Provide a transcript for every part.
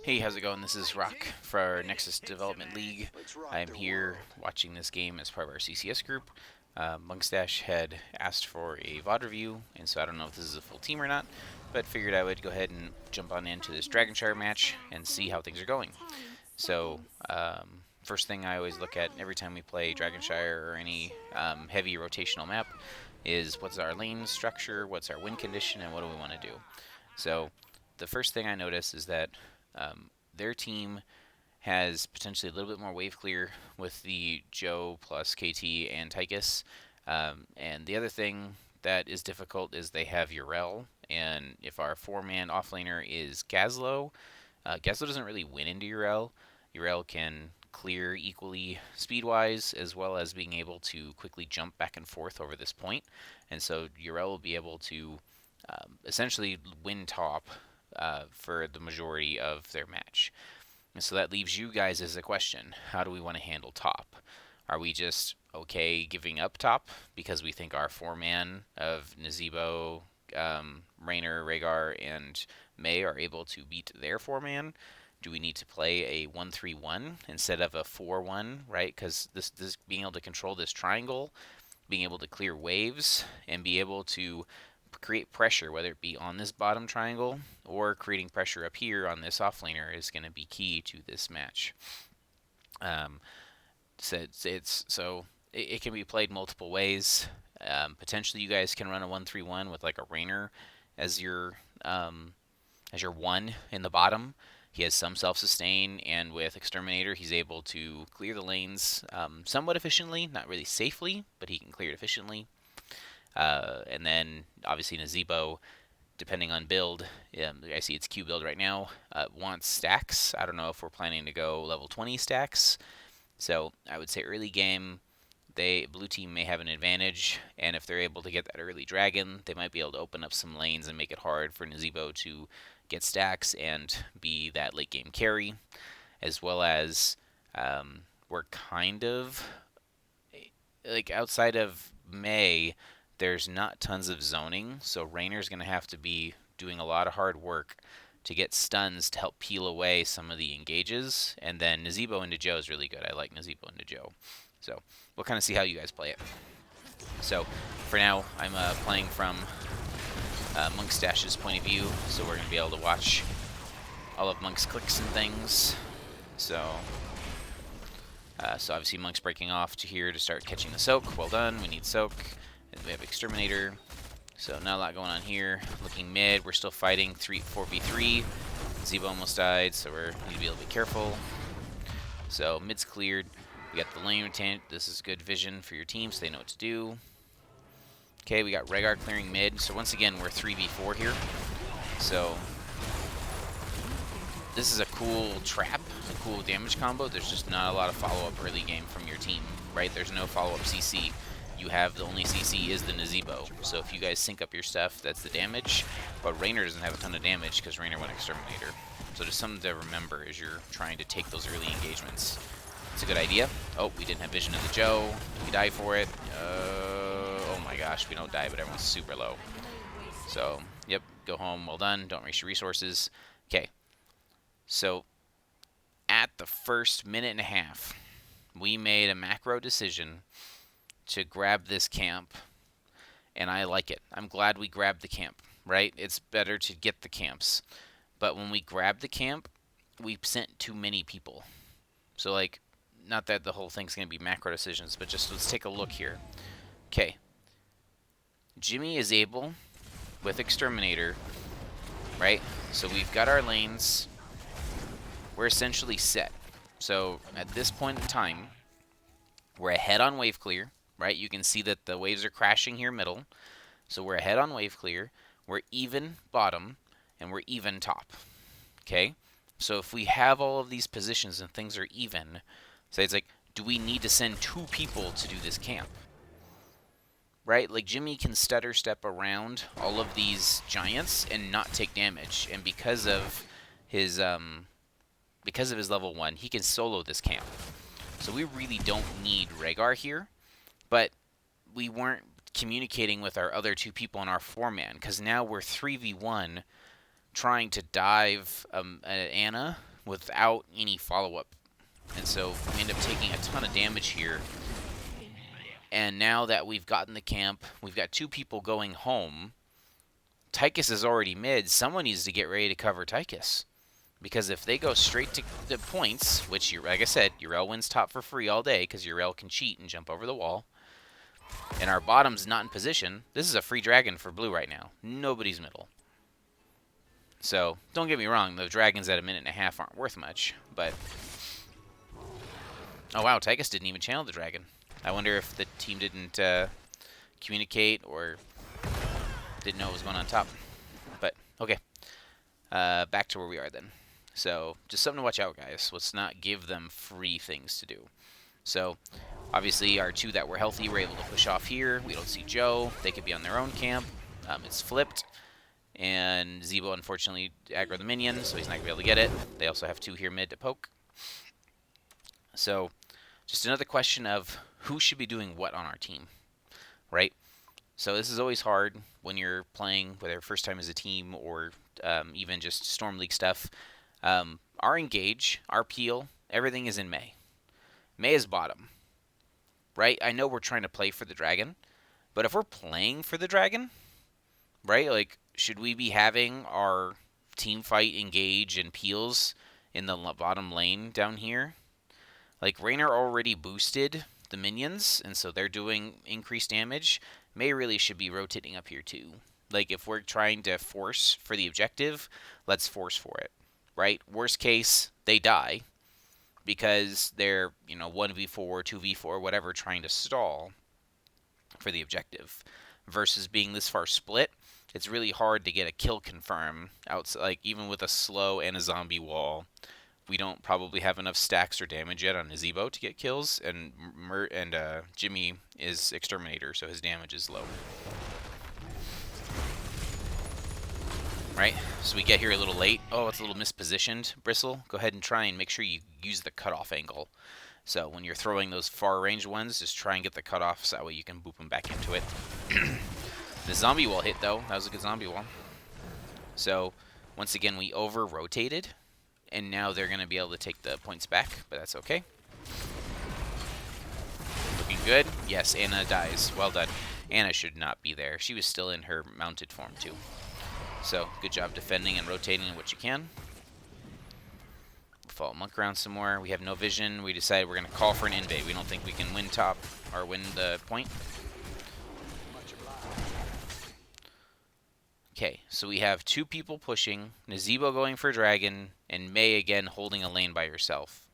Hey, how's it going? This is Rock for our Nexus Development League. I'm here watching this game as part of our CCS group. Monkstache had asked for a VOD review, and so I don't know if this is a full team or not, but figured I would go ahead and jump on into this Dragonshire match and see how things are going. So, first thing I always look at every time we play Dragonshire or any heavy rotational map is what's our lane structure, what's our win condition, and what do we want to do. So, the first thing I notice is that their team has potentially a little bit more wave clear with the Joe plus KT and Tychus. And the other thing that is difficult is they have Urel. And if our 4-man offlaner is Gazlo, Gazlo doesn't really win into Urel. Urel can clear equally speed-wise, as well as being able to quickly jump back and forth over this point. And so Urel will be able to essentially win top for the majority of their match. And so that leaves you guys as a question. How do we want to handle top? Are we just okay giving up top because we think our 4-man of Nazebo, Raynor, Rhaegar, and May are able to beat their 4-man? Do we need to play a 1-3-1 instead of a 4-1, right? Because this being able to control this triangle, being able to clear waves, and be able to create pressure, whether it be on this bottom triangle or creating pressure up here on this offlaner, is going to be key to this match. So it can be played multiple ways. Potentially, you guys can run a 1-3-1 with like a Raynor as your 1 in the bottom. He has some self-sustain, and with Exterminator, he's able to clear the lanes somewhat efficiently, not really safely, but he can clear it efficiently. And then, obviously, Nazebo, depending on build, I see it's Q build right now, wants stacks. I don't know if we're planning to go level 20 stacks. So I would say early game, blue team may have an advantage, and if they're able to get that early dragon, they might be able to open up some lanes and make it hard for Nazebo to get stacks and be that late game carry, as well as we're kind of like outside of May, there's not tons of zoning, so Raynor's going to have to be doing a lot of hard work to get stuns to help peel away some of the engages, and then Nazebo into Joe is really good. I like Nazebo into Joe. So we'll kind of see how you guys play it. So for now, I'm playing from Monkstache's point of view, so we're going to be able to watch all of Monk's clicks and things. So obviously Monk's breaking off to here to start catching the soak. Well done. We need soak. And we have Exterminator. So not a lot going on here. Looking mid. We're still fighting 4v3. Zebo almost died, so we need to be a little bit careful. So mid's cleared. We got the lane retained. This is good vision for your team, so they know what to do. Okay, we got Rhaegar clearing mid. So once again, we're 3v4 here. So this is a cool trap, a cool damage combo. There's just not a lot of follow-up early game from your team, right? There's no follow-up CC. You have the only CC is the Nazebo. So if you guys sync up your stuff, that's the damage. But Raynor doesn't have a ton of damage because Raynor went Exterminator. So just something to remember as you're trying to take those early engagements. It's a good idea. Oh, we didn't have vision of the Joe. Did we die for it? Oh my gosh, we don't die, but everyone's super low. So, yep, go home, well done. Don't waste your resources. Okay. So, at the first minute and a half, we made a macro decision to grab this camp, and I like it. I'm glad we grabbed the camp, right? It's better to get the camps. But when we grabbed the camp, we sent too many people. So, like, not that the whole thing's going to be macro decisions, but just let's take a look here. Okay. Jimmy is able, with Exterminator, right? So we've got our lanes. We're essentially set. So at this point in time, we're ahead on wave clear, right? You can see that the waves are crashing here middle. So we're ahead on wave clear. We're even bottom, and we're even top. Okay? So if we have all of these positions and things are even, so it's like, do we need to send 2 people to do this camp? Right? Like, Jimmy can stutter step around all of these giants and not take damage. And because of his level 1, he can solo this camp. So we really don't need Rhaegar here. But we weren't communicating with our other 2 people on our 4-man, because now we're 3v1 trying to dive Anna without any follow-up. And so we end up taking a ton of damage here. And now that we've gotten the camp, we've got 2 people going home. Tychus is already mid. Someone needs to get ready to cover Tychus. Because if they go straight to the points, which, like I said, Yrel wins top for free all day because Yrel can cheat and jump over the wall, and our bottom's not in position, this is a free dragon for blue right now. Nobody's middle. So, don't get me wrong, the dragons at a minute and a half aren't worth much, but... Oh wow, Tychus didn't even channel the dragon. I wonder if the team didn't communicate or didn't know what was going on top. But, okay. Back to where we are then. So, just something to watch out, guys. Let's not give them free things to do. So, obviously, our 2 that were healthy were able to push off here. We don't see Joe. They could be on their own camp. It's flipped. And Zebo, unfortunately, aggro the minion, so he's not going to be able to get it. They also have 2 here mid to poke. So, just another question of who should be doing what on our team, right? So this is always hard when you're playing, whether first time as a team or even just Storm League stuff. Our engage, our peel, everything is in May. May is bottom, right? I know we're trying to play for the dragon, but if we're playing for the dragon, right, like, should we be having our team fight engage and peels in the bottom lane down here? Like, Raynor already boosted the minions, and so they're doing increased damage. May really should be rotating up here too. Like, if we're trying to force for the objective, let's force for it, right? Worst case, they die because they're, 1v4, 2v4, whatever, trying to stall for the objective. Versus being this far split, it's really hard to get a kill confirm outside, like, even with a slow and a zombie wall. We don't probably have enough stacks or damage yet on Nazebo to get kills, and Jimmy is Exterminator, so his damage is low. Right, so we get here a little late. Oh, it's a little mispositioned. Bristle, go ahead and try and make sure you use the cutoff angle. So when you're throwing those far range ones, just try and get the cutoff so that way you can boop them back into it. The zombie wall hit, though. That was a good zombie wall. So, once again, we over-rotated. And now they're going to be able to take the points back, but that's okay. Looking good. Yes, Anna dies. Well done. Anna should not be there. She was still in her mounted form, too. So, good job defending and rotating what you can. Follow Monk around some more. We have no vision. We decided we're going to call for an invade. We don't think we can win top or win the point. Okay, so we have 2 people pushing, Nazebo going for dragon, and May again holding a lane by herself.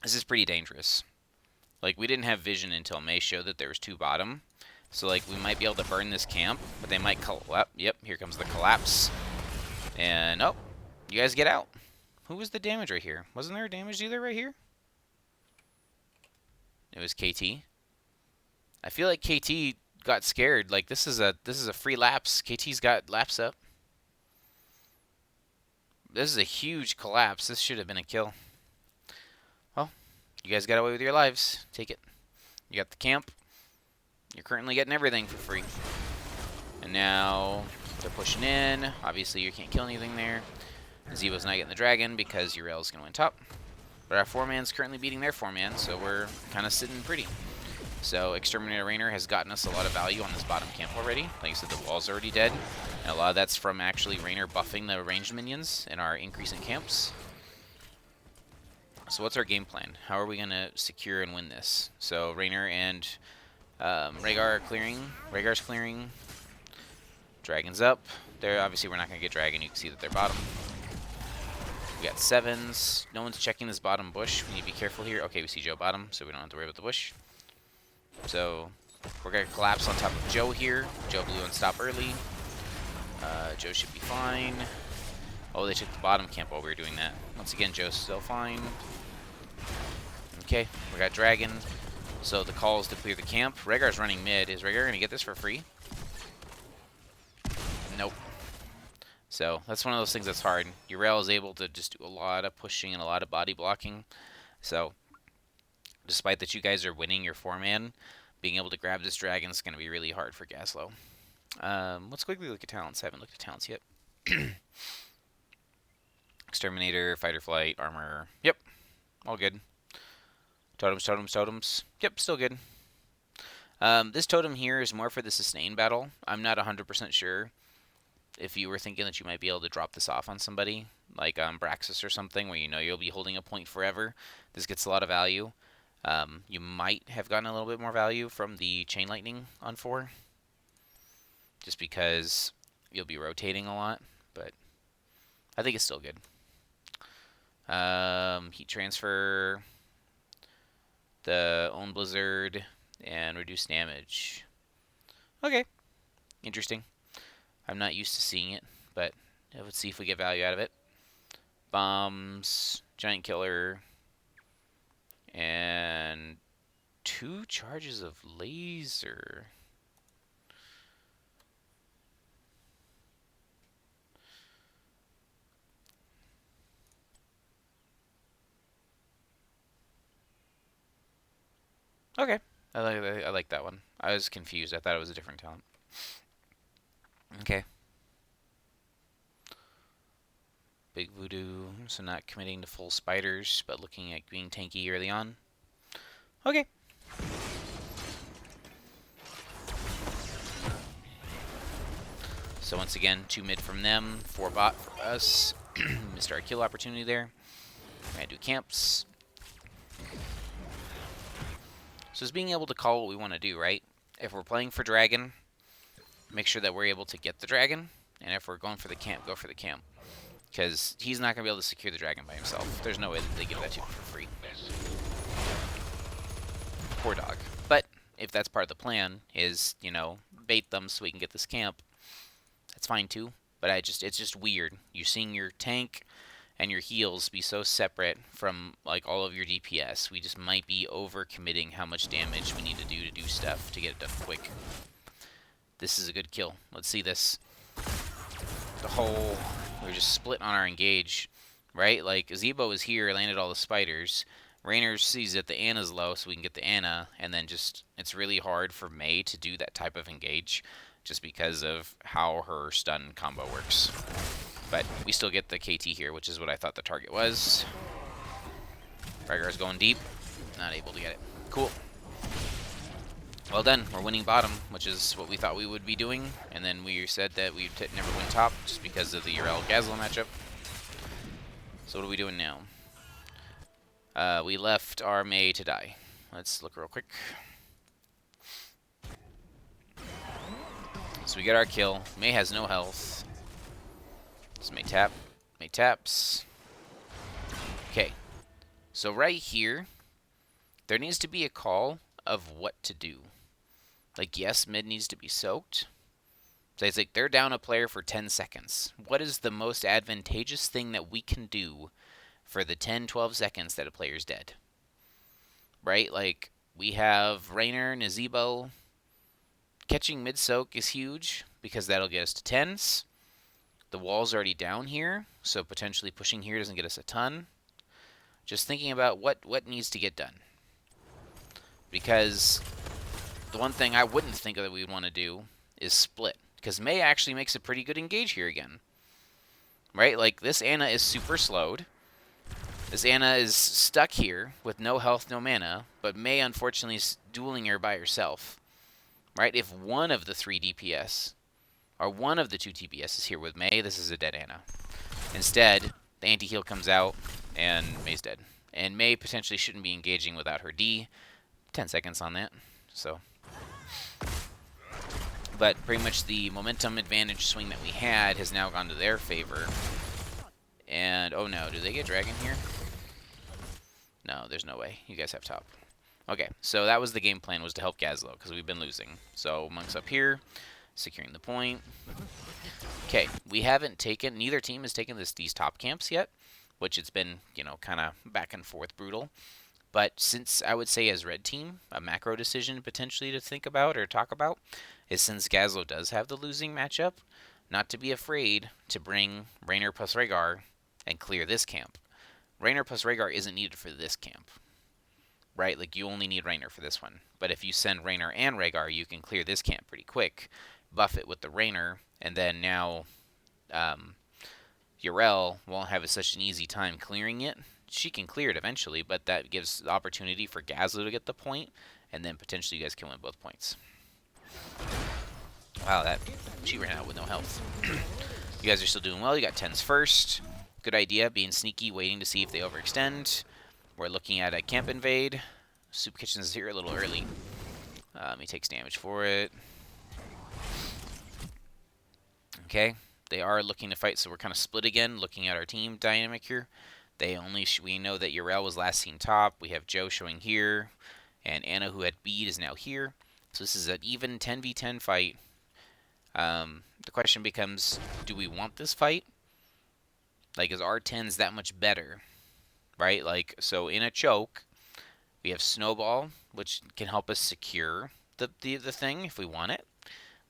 This is pretty dangerous. Like, we didn't have vision until May showed that there was 2 bottom. So, like, we might be able to burn this camp, but they might collapse. Yep, here comes the collapse. And, oh, you guys get out. Who was the damage right here? Wasn't there a damage dealer right here? It was KT. I feel like KT got scared. Like, this is a free lapse. KT's got lapse up. This is a huge collapse. This should have been a kill. Well, you guys got away with your lives. Take it. You got the camp. You're currently getting everything for free. And now they're pushing in. Obviously, you can't kill anything there. Zebo's not getting the dragon because Yrel's going to win top. But our 4-man's currently beating their 4-man, so we're kind of sitting pretty. So Exterminator Raynor has gotten us a lot of value on this bottom camp already. Like I said, the wall's already dead. And a lot of that's from actually Raynor buffing the ranged minions in our increase in camps. So what's our game plan? How are we going to secure and win this? So Raynor and Rhaegar are clearing. Rhaegar's clearing. Dragon's up. There, obviously we're not going to get dragon. You can see that they're bottom. We got 7s. No one's checking this bottom bush. We need to be careful here. Okay, we see Joe bottom, so we don't have to worry about the bush. So we're going to collapse on top of Joe here. Joe blue and stop early. Joe should be fine. Oh, they took the bottom camp while we were doing that. Once again, Joe's still fine. Okay, we got dragon. So the call is to clear the camp. Rhaegar's running mid. Is Rhaegar going to get this for free? Nope. So that's one of those things that's hard. Yrel is able to just do a lot of pushing and a lot of body blocking. So despite that you guys are winning your 4-man, being able to grab this dragon is going to be really hard for Gaslow. Let's quickly look at talents. I haven't looked at talents yet. Exterminator, Fight or Flight, Armor. Yep, all good. Totems, totems, totems. Yep, still good. This totem here is more for the sustain battle. I'm not 100% sure if you were thinking that you might be able to drop this off on somebody, like Braxis or something, where you know you'll be holding a point forever. This gets a lot of value. You might have gotten a little bit more value from the Chain Lightning on 4, just because you'll be rotating a lot, but I think it's still good. Heat Transfer, the Own Blizzard, and Reduce Damage. Okay, interesting. I'm not used to seeing it, but let's see if we get value out of it. Bombs, Giant Killer, and 2 charges of Laser. Okay, I like that one. I was confused. I thought it was a different talent. Okay. Big Voodoo, so not committing to full spiders, but looking at being tanky early on. Okay. So once again, 2 mid from them, 4 bot for us. Missed our kill opportunity there. We're gonna do camps. So it's being able to call what we want to do, right? If we're playing for dragon, make sure that we're able to get the dragon. And if we're going for the camp, go for the camp. Because he's not going to be able to secure the dragon by himself. There's no way that they give that to him for free. Poor dog. But if that's part of the plan, is, you know, bait them so we can get this camp, that's fine too. But it's just weird. You're seeing your tank and your heals be so separate from like all of your DPS. We just might be over committing how much damage we need to do stuff to get it done quick. This is a good kill. Let's see this. We're just split on our engage, right? Like Zebo is here, landed all the spiders. Raynor sees that the Ana's low, so we can get the Ana, and then just it's really hard for Mei to do that type of engage, just because of how her stun combo works. But we still get the KT here, which is what I thought the target was. Rygar's going deep. Not able to get it. Cool. Well done. We're winning bottom, which is what we thought we would be doing. And then we said that we'd never win top, just because of the Urel Gazla matchup. So what are we doing now? We left our Mei to die. Let's look real quick. So we get our kill. Mei has no health. So Mei tap. Mei taps. Okay. So right here, there needs to be a call of what to do. Like, yes, mid needs to be soaked. So it's like they're down a player for 10 seconds. What is the most advantageous thing that we can do for the 10, 12 seconds that a player's dead? Right? Like, we have Raynor, Nazebo. Catching mid-soak is huge because that'll get us to 10s. The wall's already down here, so potentially pushing here doesn't get us a ton. Just thinking about what needs to get done. Because the one thing I wouldn't think that we'd want to do is split. Because Mei actually makes a pretty good engage here again. Right? Like, this Ana is super slowed. This Ana is stuck here with no health, no mana. But Mei, unfortunately, is dueling her by herself. Right? If one of the 3 DPS, or one of the 2 TPS is here with Mei, this is a dead Ana. Instead, the anti-heal comes out, and Mei's dead. And Mei potentially shouldn't be engaging without her D. 10 seconds on that. So, but pretty much the momentum advantage swing that we had has now gone to their favor. And, oh no, do they get dragon here? No, there's no way. You guys have top. Okay, so that was the game plan, was to help Gazlo, because we've been losing. So, Monk's up here, securing the point. Okay, we haven't taken, neither team has taken these top camps yet, which it's been, you know, kind of back and forth brutal. But since, I would say as red team, a macro decision potentially to think about or talk about is, since Gazlo does have the losing matchup, not to be afraid to bring Raynor plus Rhaegar and clear this camp. Raynor plus Rhaegar isn't needed for this camp, right? Like, you only need Raynor for this one. But if you send Raynor and Rhaegar, you can clear this camp pretty quick, buff it with the Raynor, and then now Urel won't have such an easy time clearing it. She can clear it eventually, but that gives the opportunity for Gazlo to get the point, and then potentially you guys can win both points. Wow, she ran out with no health. You guys are still doing well. You got 10s first. Good idea, being sneaky, waiting to see if they overextend. We're looking at a camp invade. Soup Kitchen's here a little early. He takes damage for it. Okay, they are looking to fight, so we're kind of split again, looking at our team dynamic here. We know that Urel was last seen top. We have Joe showing here, and Anna, who had bead, is now here. So this is an even 10v10 fight. The question becomes, do we want this fight? Like, is our 10s that much better? Right? Like, so in a choke, we have Snowball, which can help us secure the thing if we want it.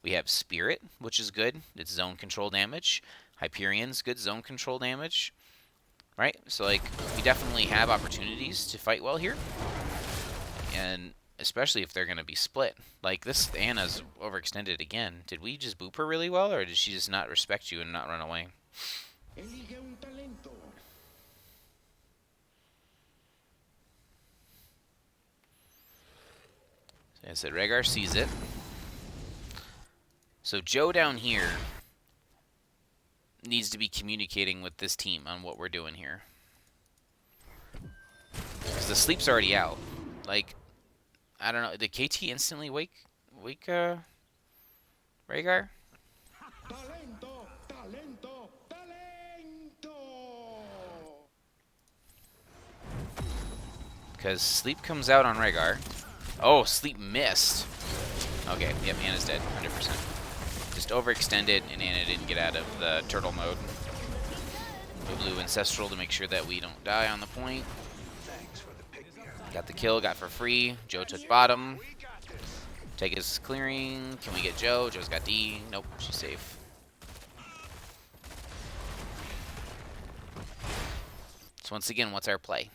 We have Spirit, which is good. It's zone control damage. Hyperion's good zone control damage. Right? So, like, we definitely have opportunities to fight well here. And especially if they're going to be split. Like, this Anna's overextended again. Did we just boop her really well, or did she just not respect you and not run away? So I said Rhaegar sees it. So Joe down here needs to be communicating with this team on what we're doing here. Because the sleep's already out. Like, I don't know. Did KT instantly wake Rhaegar? Because sleep comes out on Rhaegar. Oh, sleep missed. Okay, yep, Anna's dead, 100%. Just overextended, and Anna didn't get out of the turtle mode. We blew Ancestral to make sure that we don't die on the point. Got the kill, got for free. Joe took bottom. Take his clearing. Can we get Joe? Joe's got D. Nope, she's safe. So once again, what's our play?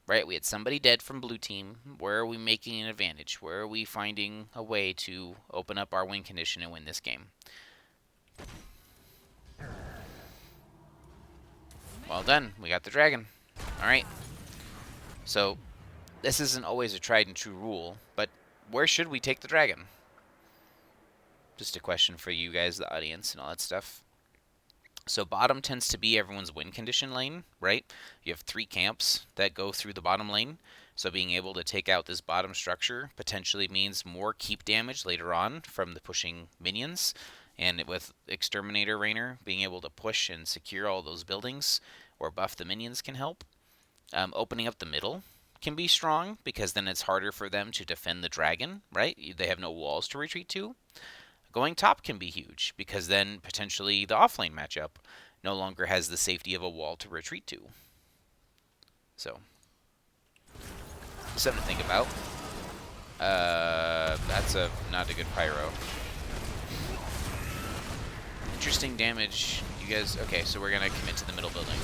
Right, we had somebody dead from blue team. Where are we making an advantage? Where are we finding a way to open up our win condition and win this game? Well done. We got the dragon. All right. So this isn't always a tried and true rule, but where should we take the dragon? Just a question for you guys, the audience, and all that stuff. So bottom tends to be everyone's win condition lane, right? You have 3 camps that go through the bottom lane. So being able to take out this bottom structure potentially means more keep damage later on from the pushing minions. And with Exterminator Rainer, being able to push and secure all those buildings or buff the minions can help. Opening up the middle can be strong because then it's harder for them to defend the dragon, right? They have no walls to retreat to. Going top can be huge, because then potentially the offlane matchup no longer has the safety of a wall to retreat to. So, something to think about. That's not a good pyro. Interesting damage. You guys, okay, so we're going to commit to the middle building.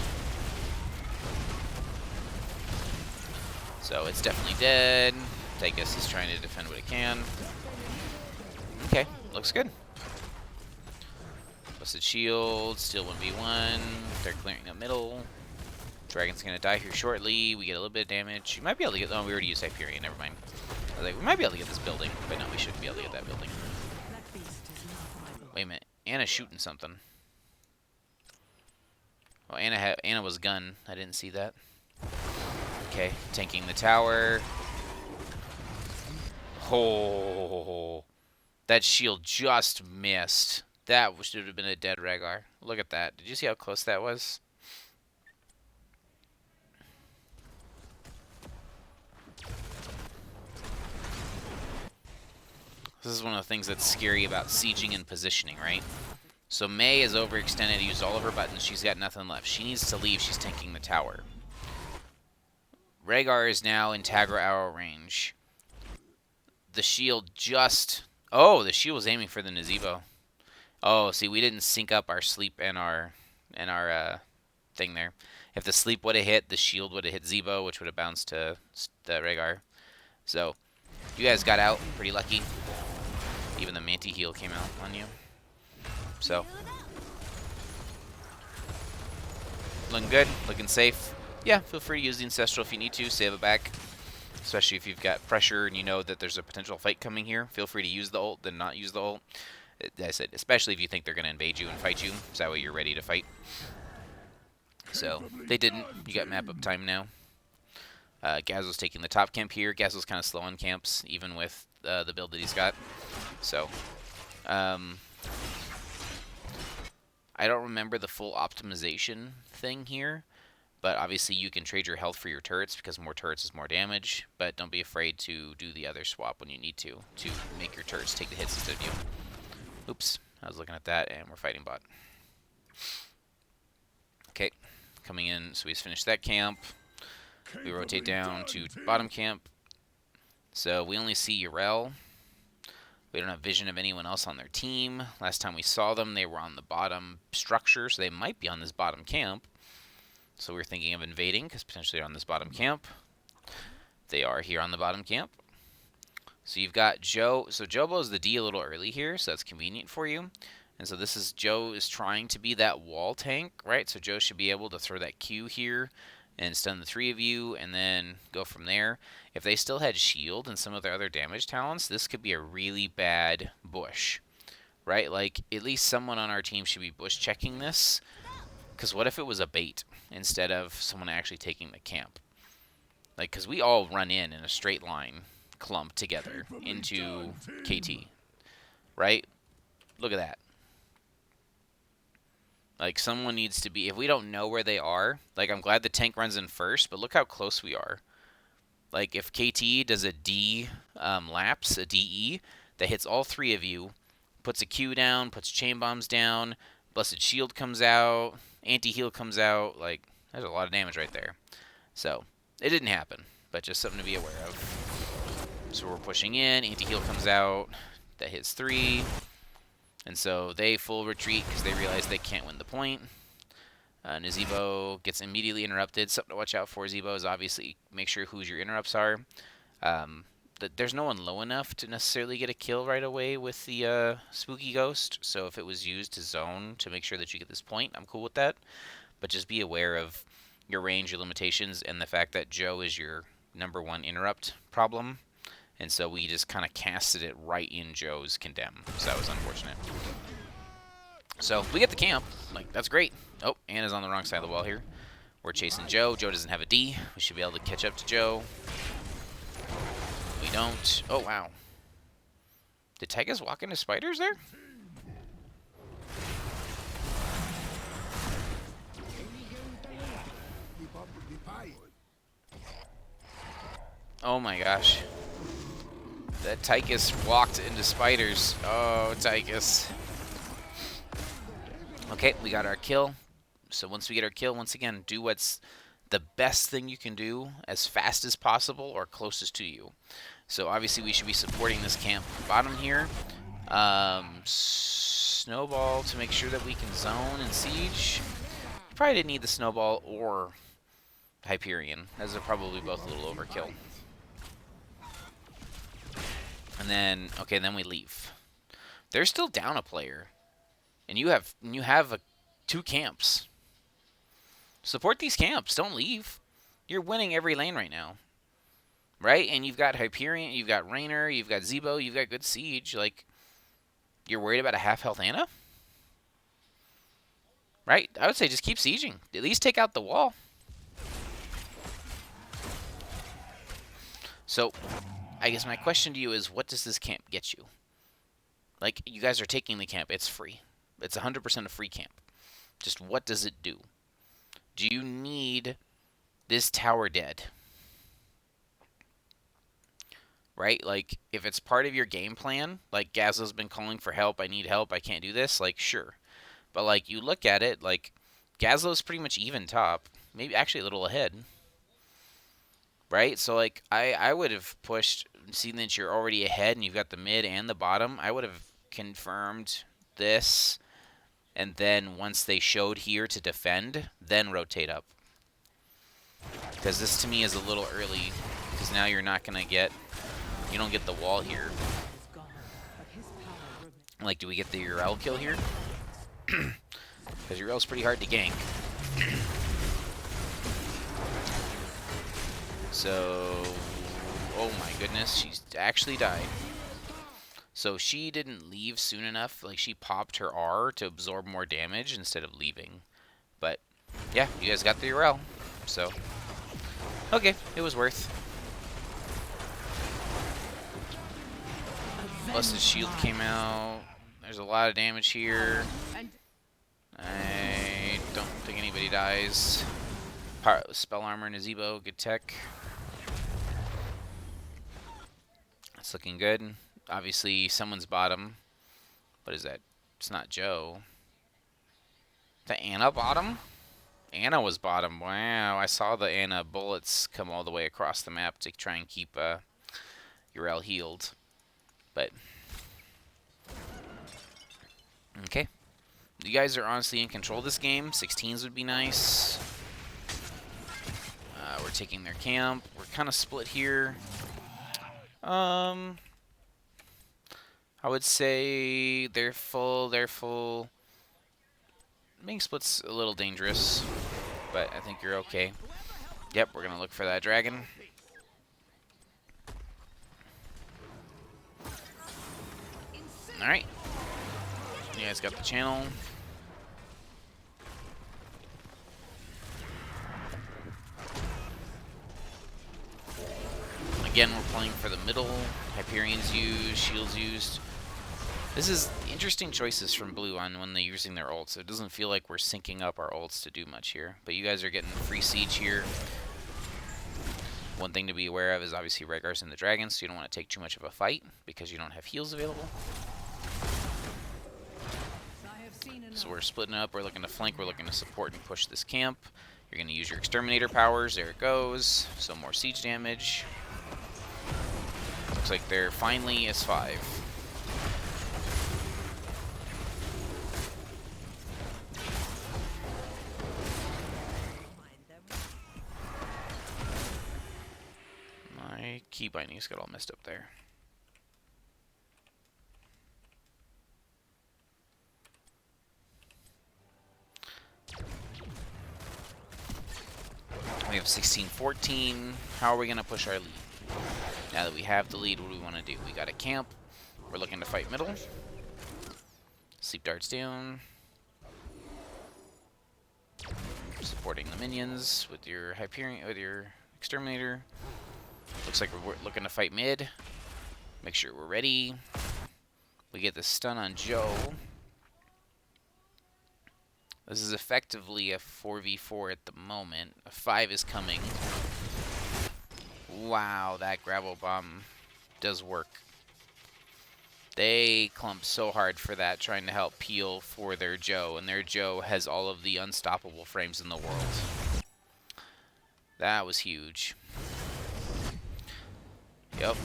So it's definitely dead. Tychus is trying to defend what it can. Okay, looks good. Busted shield, still 1v1. They're clearing the middle. Dragon's gonna die here shortly. We get a little bit of damage. You might be able to get. Oh, we already used Hyperion. Never mind. I was like, we might be able to get this building, but no, we shouldn't be able to get that building. Wait a minute. Anna's shooting something. Well, Anna was gun. I didn't see that. Okay, tanking the tower. Oh. That shield just missed. That should have been a dead Rhaegar. Look at that. Did you see how close that was? This is one of the things that's scary about sieging and positioning, right? So May is overextended, used all of her buttons. She's got nothing left. She needs to leave. She's tanking the tower. Rhaegar is now in Tagra arrow range. The shield just... Oh, the shield was aiming for the Nazebo. Oh, see, we didn't sync up our sleep and our thing there. If the sleep would have hit, the shield would have hit Zebo, which would have bounced to the Rhaegar. So, you guys got out. Pretty lucky. Even the Manti heal came out on you. So, Looking good, looking safe. Yeah, feel free to use the Ancestral if you need to, save it back. Especially if you've got pressure and you know that there's a potential fight coming here. Feel free to use the ult, then not use the ult. As I said, especially if you think they're going to invade you and fight you, so that way you're ready to fight. So, they didn't. You got map up time now. Gazzo's taking the top camp here. Gazzo's kind of slow on camps, even with the build that he's got. So, I don't remember the full optimization thing here, but obviously you can trade your health for your turrets because more turrets is more damage, but don't be afraid to do the other swap when you need to make your turrets take the hits instead of you. Oops, I was looking at that, and we're fighting bot. Okay, coming in, so he's finished that camp. We rotate down to bottom camp. So we only see Urel. We don't have vision of anyone else on their team. Last time we saw them, they were on the bottom structure, so they might be on this bottom camp. So we're thinking of invading, because potentially they're on this bottom camp. They are here on the bottom camp. So you've got Joe. So Joe blows the D a little early here, so that's convenient for you. And so this is Joe is trying to be that wall tank, right? So Joe should be able to throw that Q here and stun the 3 of you, and then go from there. If they still had shield and some of their other damage talents, this could be a really bad bush, right? Like, at least someone on our team should be bush checking this, because what if it was a bait instead of someone actually taking the camp? Like, because we all run in a straight line clump together into KT, right? Look at that. Like, someone needs to be... If we don't know where they are... Like, I'm glad the tank runs in first, but look how close we are. Like, if KT does a D lapse, a DE, that hits all 3 of you, puts a Q down, puts chain bombs down, Blessed Shield comes out, anti-heal comes out, like, there's a lot of damage right there. So, it didn't happen, but just something to be aware of. So we're pushing in, anti-heal comes out, that hits 3... And so they full retreat because they realize they can't win the point. Nazeebo gets immediately interrupted. Something to watch out for, Zebo, is obviously make sure whose your interrupts are. There's no one low enough to necessarily get a kill right away with the Spooky Ghost. So if it was used to zone to make sure that you get this point, I'm cool with that. But just be aware of your range, your limitations, and the fact that Joe is your #1 interrupt problem. And so we just kind of casted it right in Joe's condemn. So that was unfortunate. So we get the camp. Like, that's great. Oh, Anna's on the wrong side of the wall here. We're chasing Joe. Joe doesn't have a D. We should be able to catch up to Joe. We don't. Oh, wow. Did Tygus walk into spiders there? Oh my gosh. That Tychus walked into spiders. Oh, Tychus. Okay, we got our kill. So once we get our kill, once again, do what's the best thing you can do as fast as possible or closest to you. So obviously we should be supporting this camp bottom here. Snowball to make sure that we can zone and siege. Probably didn't need the snowball or Hyperion. Those are probably both a little overkill. And then, okay, then we leave. They're still down a player, and you have 2 camps. Support these camps. Don't leave. You're winning every lane right now, right? And you've got Hyperion, you've got Raynor, you've got Zebo, you've got good siege. Like, you're worried about a half-health Anna, right? I would say just keep sieging. At least take out the wall. So, I guess my question to you is, what does this camp get you? Like, you guys are taking the camp. It's free. It's 100% a free camp. Just what does it do? Do you need this tower dead? Right? Like, if it's part of your game plan, like Gazzo's been calling for help, I need help, I can't do this, like, sure. But, like, you look at it, like, Gazzo's pretty much even top. Maybe actually a little ahead. Right? So, like, I would have pushed, seeing that you're already ahead and you've got the mid and the bottom, I would have confirmed this, and then once they showed here to defend, then rotate up. Because this, to me, is a little early, because now you're not going to get, you don't get the wall here. Like, do we get the Urel kill here? Because Urel's pretty hard to gank. So, oh my goodness, she's actually died. So she didn't leave soon enough. Like, she popped her R to absorb more damage instead of leaving. But, yeah, you guys got the URL. So, okay, it was worth. Busted Shield came out. There's a lot of damage here. I don't think anybody dies. Spell Armor and Nazebo, good tech. It's looking good. Obviously, someone's bottom. What is that? It's not Joe. The Anna bottom? Anna was bottom. Wow, I saw the Anna bullets come all the way across the map to try and keep Urel healed. But, okay. You guys are honestly in control of this game. 16s would be nice. We're taking their camp. We're kind of split here. I would say they're full. Being split's a little dangerous, but I think you're okay. Yep, we're going to look for that dragon. Alright. You guys got the channel. Again, we're playing for the middle. Hyperion's used, shields used. This is interesting choices from blue on when they're using their ults. It doesn't feel like we're syncing up our ults to do much here. But you guys are getting free siege here. One thing to be aware of is obviously Rhaegar's in the dragon, so you don't want to take too much of a fight because you don't have heals available. So we're splitting up. We're looking to flank. We're looking to support and push this camp. You're going to use your exterminator powers. There it goes. So more siege damage. Looks like they're finally S5. My key bindings got all messed up there. We have 16-14. How are we going to push our lead? Now that we have the lead, what do we want to do? We got a camp. We're looking to fight middle. Sleep darts down. Supporting the minions with your Hyperion, with your exterminator. Looks like we're looking to fight mid. Make sure we're ready. We get the stun on Joe. This is effectively a 4v4 at the moment. A 5 is coming. Wow, that gravel bomb does work. They clump so hard for that, trying to help peel for their Joe, and their Joe has all of the unstoppable frames in the world. That was huge. Yep.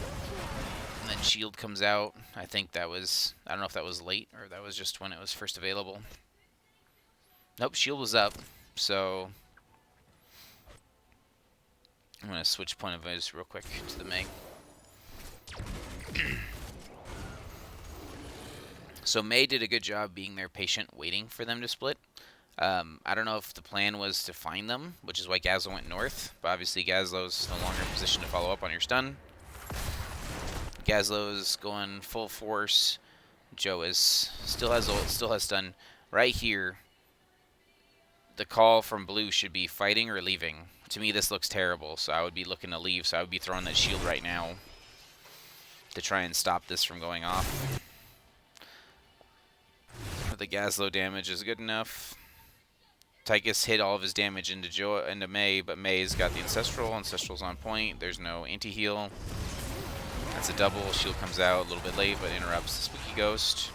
And then shield comes out. I think that was, I don't know if that was late or that was just when it was first available. Nope, shield was up, so I'm going to switch point of view real quick to the Mei. So Mei did a good job being there patient, waiting for them to split. I don't know if the plan was to find them, which is why Gazlo went north, but obviously Gazlo's no longer in position to follow up on your stun. Gazlo's going full force. Joe is still has ult, still has stun. Right here, the call from blue should be fighting or leaving. To me, this looks terrible, so I would be looking to leave, so I would be throwing that shield right now to try and stop this from going off. The Gazlo damage is good enough. Tychus hit all of his damage into Mei, but Mei's got the Ancestral. Ancestral's on point. There's no anti-heal. That's a double. Shield comes out a little bit late, but interrupts the Spooky Ghost.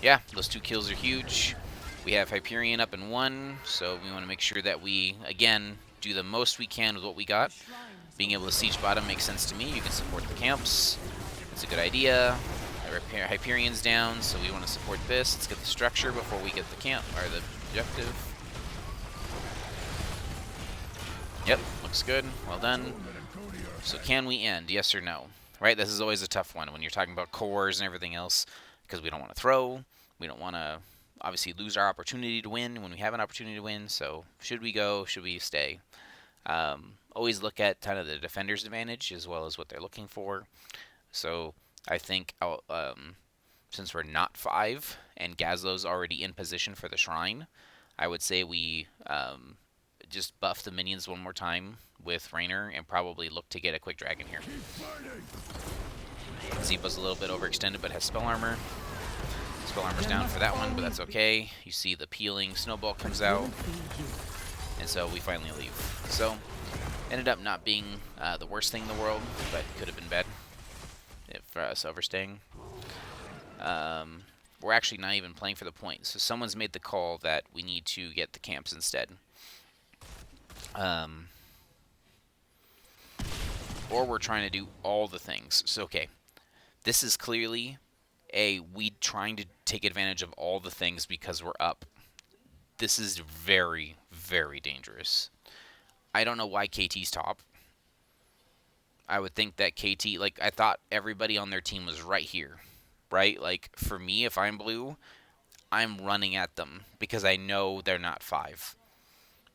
Yeah, those 2 kills are huge. We have Hyperion up in 1, so we want to make sure that we, again, do the most we can with what we got. Being able to siege bottom makes sense to me. You can support the camps. It's a good idea. Hyperion's down, so we want to support this. Let's get the structure before we get the camp, or the objective. Yep, looks good. Well done. So can we end? Yes or no? Right? This is always a tough one when you're talking about cores and everything else, because we don't want to throw. We don't want to obviously lose our opportunity to win when we have an opportunity to win. So should we go? Should we stay? Always look at kind of the defender's advantage as well as what they're looking for. So I think since we're not 5 and Gazlo's already in position for the shrine, I would say we just buff the minions one more time with Raynor and probably look to get a quick dragon here. Zeepa's a little bit overextended but has spell armor. Spell armor's down for that one, but that's okay. You see the peeling snowball comes out, and so we finally leave. So ended up not being the worst thing in the world, but could have been bad for us overstaying. We're actually not even playing for the point, so someone's made the call that we need to get the camps instead. Or we're trying to do all the things. So, okay, this is clearly we trying to take advantage of all the things because we're up. This is very, very dangerous. I don't know why KT's top. I would think that KT, like, I thought everybody on their team was right here, right? Like, for me, if I'm blue, I'm running at them because I know they're not 5.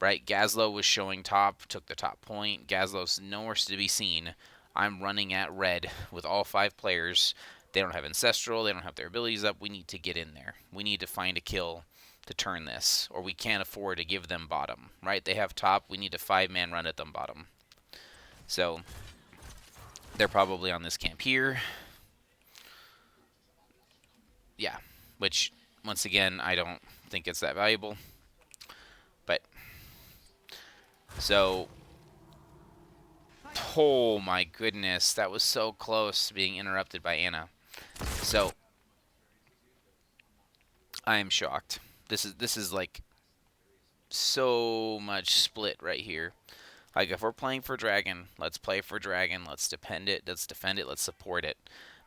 Right, Gazlo was showing top, took the top point. Gazlo's nowhere to be seen. I'm running at red with all 5 players. They don't have Ancestral. They don't have their abilities up. We need to get in there. We need to find a kill to turn this, or we can't afford to give them bottom. Right, they have top. We need a 5-man run at them bottom. So they're probably on this camp here. Yeah, which, once again, I don't think it's that valuable. But so, oh my goodness, that was so close to being interrupted by Anna. So, I am shocked. This is like so much split right here. Like, if we're playing for Dragon, let's play for Dragon. Let's defend it. Let's defend it. Let's support it.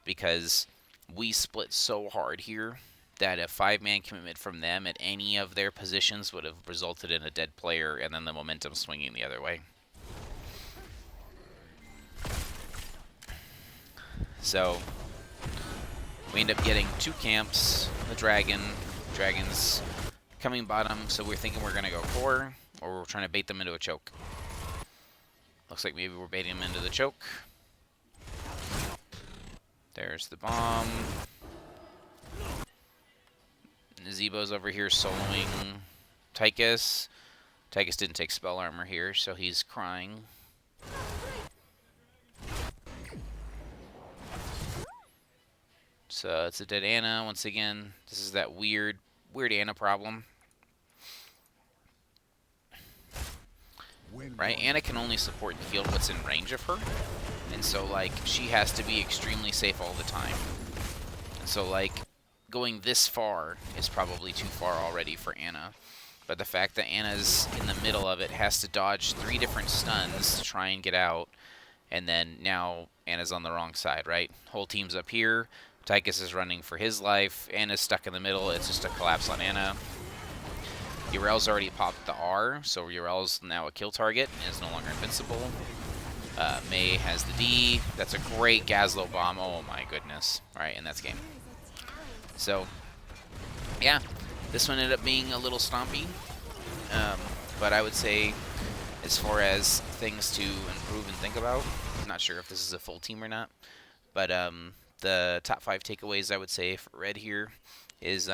Because we split so hard here that a 5-man commitment from them at any of their positions would have resulted in a dead player and then the momentum swinging the other way. So we end up getting 2 camps, the Dragon's coming bottom, so we're thinking we're going to go core, or we're trying to bait them into a choke. Looks like maybe we're baiting them into the choke. There's the bomb. Nazebo's over here soloing Tychus. Tychus didn't take spell armor here, so he's crying. So it's a dead Anna once again. This is that weird Anna problem. Right? Anna can only support the field what's in range of her. And so, like, she has to be extremely safe all the time. And so, like, going this far is probably too far already for Anna. But the fact that Anna's in the middle of it, has to dodge 3 different stuns to try and get out. And then now Anna's on the wrong side, right? Whole team's up here. Tychus is running for his life. Anna's stuck in the middle. It's just a collapse on Anna. Urel's already popped the R, so Urel's now a kill target and is no longer invincible. Mei has the D. That's a great Gazlo bomb. Oh my goodness. Alright, and that's game. So, yeah, this one ended up being a little stompy. But I would say, as far as things to improve and think about, I'm not sure if this is a full team or not. But the top 5 takeaways I would say for red here is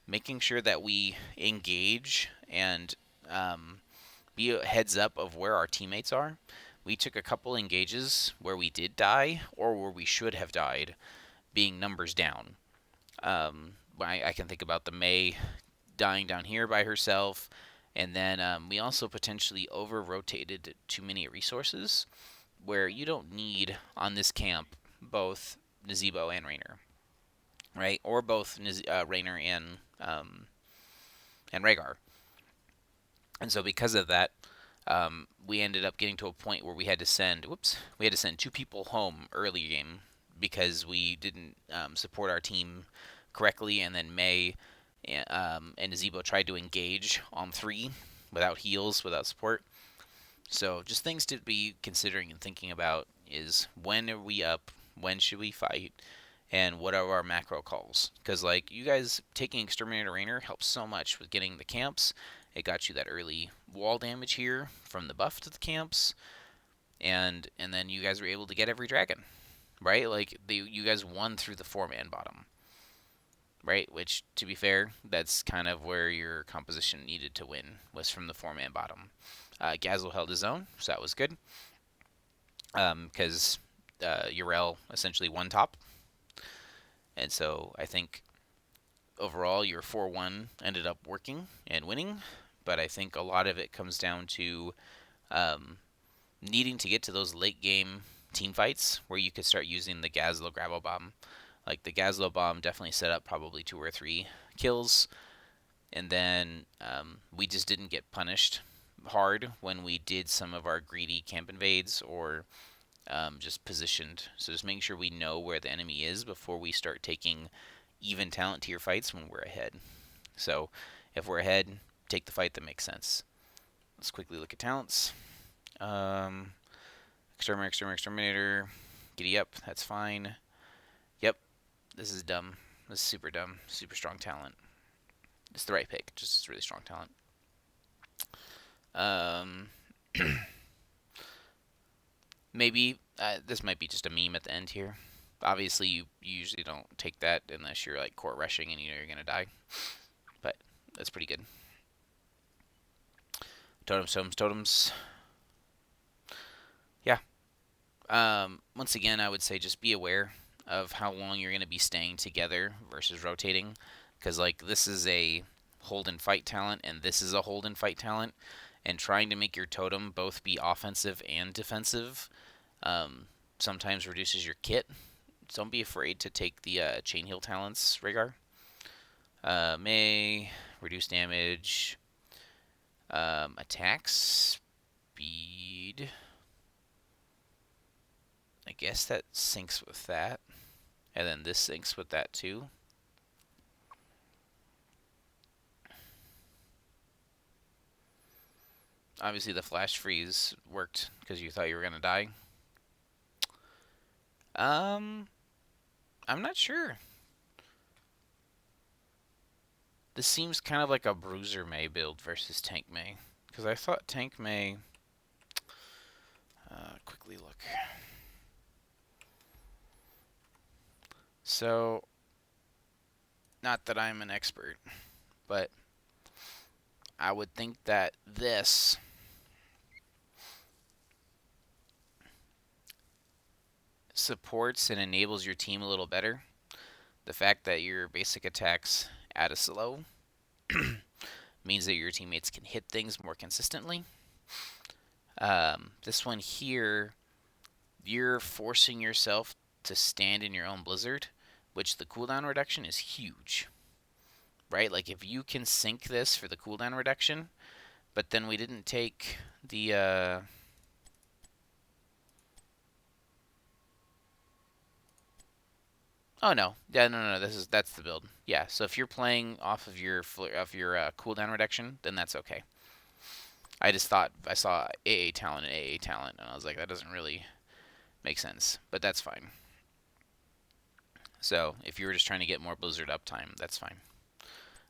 making sure that we engage and be a heads up of where our teammates are. We took a couple engages where we did die or where we should have died, being numbers down. I can think about the Mei dying down here by herself, and then we also potentially over-rotated too many resources, where you don't need, on this camp, both Nazebo and Raynor, right? Or both Raynor and Rhaegar. And so because of that, we ended up getting to a point where we had to send 2 people home early game because we didn't support our team correctly, and then Mei and Nazebo tried to engage on 3 without heals, without support. So just things to be considering and thinking about is, when are we up? When should we fight? and what are our macro calls. Because, like, you guys taking Exterminator Rainer helps so much with getting the camps. It got you that early wall damage here from the buff to the camps, and then you guys were able to get every dragon, right? Like, you guys won through the 4-man bottom, right? Which, to be fair, that's kind of where your composition needed to win, was from the 4-man bottom. Gazlo held his own, so that was good, because Yrel essentially won top. And so I think overall your 4-1 ended up working and winning, but I think a lot of it comes down to needing to get to those late game team fights where you could start using the Gazlo Gravel Bomb. Like, the Gazlo Bomb definitely set up probably 2 or 3 kills, and then we just didn't get punished hard when we did some of our greedy camp invades or just positioned. So just making sure we know where the enemy is before we start taking even talent tier fights when we're ahead. So if we're ahead, take the fight that makes sense. Let's quickly look at talents. Exterminator. Giddy up, that's fine. Yep, this is dumb. This is super dumb. Super strong talent. It's the right pick, just really strong talent. Maybe this might be just a meme at the end here. Obviously, you usually don't take that unless you're like core rushing and you know you're gonna die. But that's pretty good. Totems. Yeah. Once again, I would say just be aware of how long you're gonna be staying together versus rotating, because like this is a hold and fight talent, and this is a hold and fight talent, and trying to make your totem both be offensive and defensive sometimes reduces your kit. Don't be afraid to take the chain heal talents, Rhaegar. May reduce damage, attack speed. I guess that syncs with that, and then this syncs with that too. Obviously, the flash freeze worked because you thought you were gonna die. I'm not sure. This seems kind of like a Bruiser May build versus Tank May, because I thought Tank May. Quickly look. So, not that I'm an expert, but I would think that this supports and enables your team a little better. The fact that your basic attacks add a slow means that your teammates can hit things more consistently. This one here, you're forcing yourself to stand in your own blizzard, which the cooldown reduction is huge, right? Like, if you can sync this for the cooldown reduction, but then we didn't take the oh no, yeah, no, that's the build. Yeah, so if you're playing off of your cooldown reduction, then that's okay. I just thought I saw AA talent and AA talent, and I was like, that doesn't really make sense, but that's fine. So if you were just trying to get more blizzard uptime, that's fine.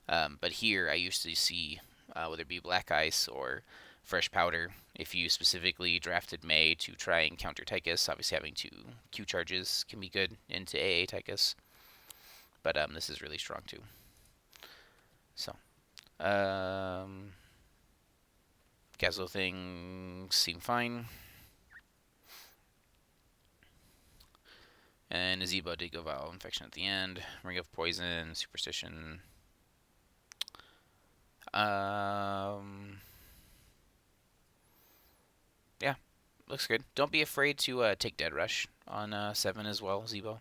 But here, I used to see, whether it be Black Ice or Fresh Powder, if you specifically drafted May to try and counter Tychus, obviously having 2 Q charges can be good into AA Tychus. But this is really strong too. So, Gazlo things seem fine. And Nazebo did go Viral Infection at the end. Ring of Poison, Superstition. Yeah, looks good. Don't be afraid to take Dead Rush on 7 as well, Zebo.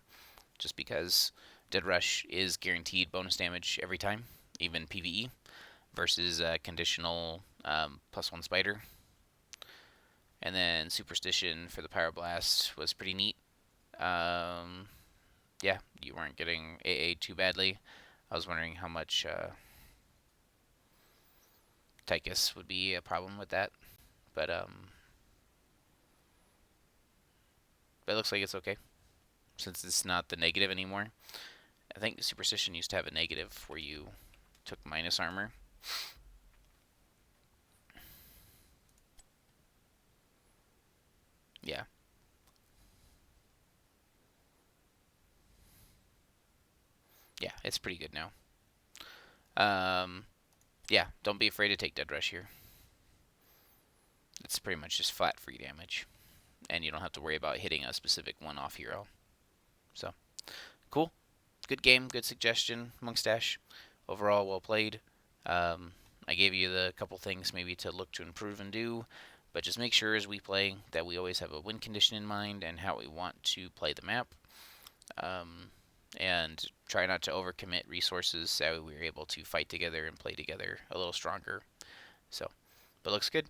Just because Dead Rush is guaranteed bonus damage every time, even PvE, versus conditional +1 Spider. And then Superstition for the Pyroblast was pretty neat. Yeah, you weren't getting AA too badly. I was wondering how much Tychus would be a problem with that, but it looks like it's okay. since it's not the negative anymore. I think Superstition used to have a negative where you took minus armor. Yeah. Yeah, it's pretty good now. Yeah, don't be afraid to take Dead Rush here. It's pretty much just flat free damage. And you don't have to worry about hitting a specific one-off hero. So, cool. Good game, good suggestion, Monkstache. Overall, well played. I gave you the couple things maybe to look to improve and do, but just make sure as we play that we always have a win condition in mind and how we want to play the map. And try not to overcommit resources so we're able to fight together and play together a little stronger. So, but looks good.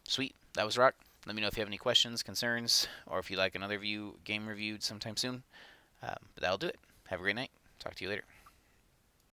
Sweet. That was Rock. Let me know if you have any questions, concerns, or if you'd like another game reviewed sometime soon. But that'll do it. Have a great night. Talk to you later.